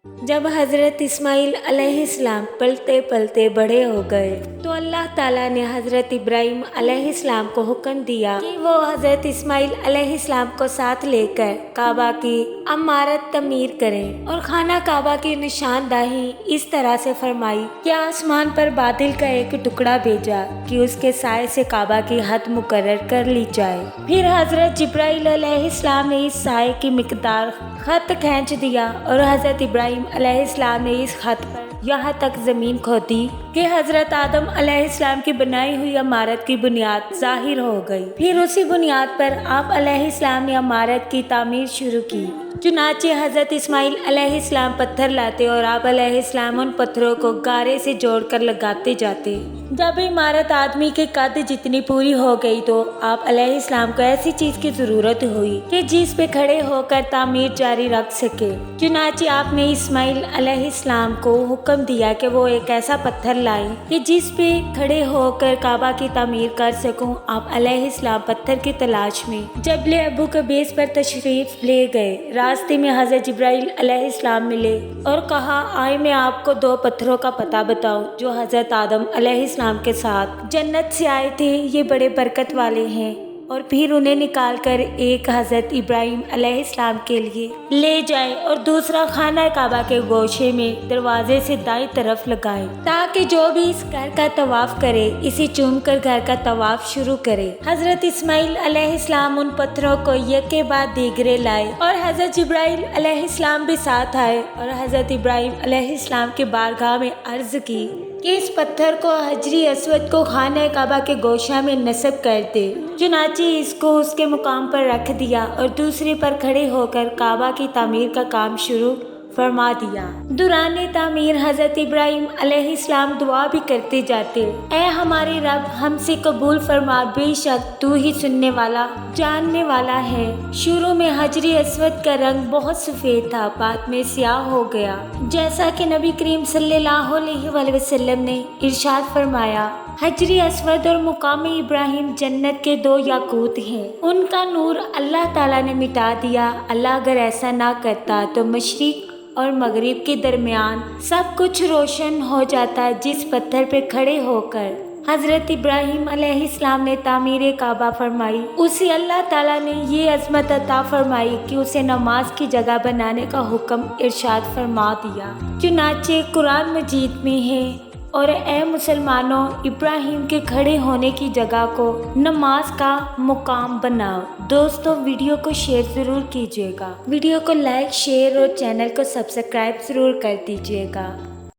جب حضرت اسماعیل علیہ السلام پلتے پلتے بڑے ہو گئے تو اللہ تعالیٰ نے حضرت ابراہیم علیہ السلام کو حکم دیا کہ وہ حضرت اسماعیل علیہ السلام کو ساتھ لے کر کعبہ کی عمارت تعمیر کریں، اور خانہ کعبہ کی نشاندہی اس طرح سے فرمائی کہ آسمان پر بادل کا ایک ٹکڑا بھیجا کہ اس کے سائے سے کعبہ کی حد مقرر کر لی جائے۔ پھر حضرت جبرائیل علیہ السلام نے اس سائے کی مقدار خط کھینچ دیا، اور حضرت ابراہیم علیہ السلام نے اس خط پر یہاں تک زمین کھودی کہ حضرت آدم علیہ السلام کی بنائی ہوئی عمارت کی بنیاد ظاہر ہو گئی۔ پھر اسی بنیاد پر آپ علیہ السلام نے عمارت کی تعمیر شروع کی۔ چنانچہ حضرت اسماعیل علیہ السلام پتھر لاتے اور آپ علیہ السلام ان پتھروں کو گارے سے جوڑ کر لگاتے جاتے۔ جب عمارت آدمی کے قد جتنی پوری ہو گئی تو آپ علیہ السلام کو ایسی چیز کی ضرورت ہوئی کہ جس پہ کھڑے ہو کر تعمیر جاری رکھ سکے۔ چنانچہ آپ نے اسماعیل علیہ السلام کو حکم دیا کہ وہ ایک ایسا پتھر لائیں کہ جس پہ کھڑے ہو کر کعبہ کی تعمیر کر سکوں۔ آپ علیہ السلام پتھر کی تلاش میں جبل ابو قبیس پر تشریف لے گئے۔ راستے میں حضرت جبرائیل علیہ السلام ملے اور کہا، آئے میں آپ کو دو پتھروں کا پتہ بتاؤں جو حضرت آدم علیہ السلام کے ساتھ جنت سے آئے تھے، یہ بڑے برکت والے ہیں، اور پھر انہیں نکال کر ایک حضرت ابراہیم علیہ السلام کے لیے لے جائیں اور دوسرا خانہ کعبہ کے گوشے میں دروازے سے دائیں طرف لگائیں، تاکہ جو بھی اس گھر کا طواف کرے اسے چوم کر گھر کا طواف شروع کرے۔ حضرت اسماعیل علیہ السلام ان پتھروں کو یکے بعد دیگرے لائے، اور حضرت جبرائیل علیہ السلام بھی ساتھ آئے اور حضرت ابراہیم علیہ السلام کی بارگاہ میں عرض کی کہ اس پتھر کو حجری اسود کو خانہ کعبہ کے گوشہ میں نصب کر دے۔ چنانچہ اس کو اس کے مقام پر رکھ دیا اور دوسرے پر کھڑے ہو کر کعبہ کی تعمیر کا کام شروع فرما دیا۔ دوران تعمیر حضرت ابراہیم علیہ السلام دعا بھی کرتے جاتے، اے ہمارے رب، ہم سے قبول فرما، بے شک تو ہی سننے والا جاننے والا ہے۔ شروع میں حجری اسود کا رنگ بہت سفید تھا، بعد میں سیاہ ہو گیا، جیسا کہ نبی کریم صلی اللہ علیہ وآلہ وسلم نے ارشاد فرمایا، حجری اسود اور مقام ابراہیم جنت کے دو یاقوت ہیں، ان کا نور اللہ تعالیٰ نے مٹا دیا۔ اللہ اگر ایسا نہ کرتا تو مشرق اور مغرب کے درمیان سب کچھ روشن ہو جاتا۔ جس پتھر پہ کھڑے ہو کر حضرت ابراہیم علیہ السلام نے تعمیر کعبہ فرمائی، اسے اللہ تعالیٰ نے یہ عظمت عطا فرمائی کہ اسے نماز کی جگہ بنانے کا حکم ارشاد فرما دیا۔ چنانچہ قرآن مجید میں ہے، اور اے مسلمانوں، ابراہیم کے کھڑے ہونے کی جگہ کو نماز کا مقام بناؤ۔ دوستو، ویڈیو کو شیئر ضرور کیجیے گا، ویڈیو کو لائک، شیئر اور چینل کو سبسکرائب ضرور کر دیجیے گا۔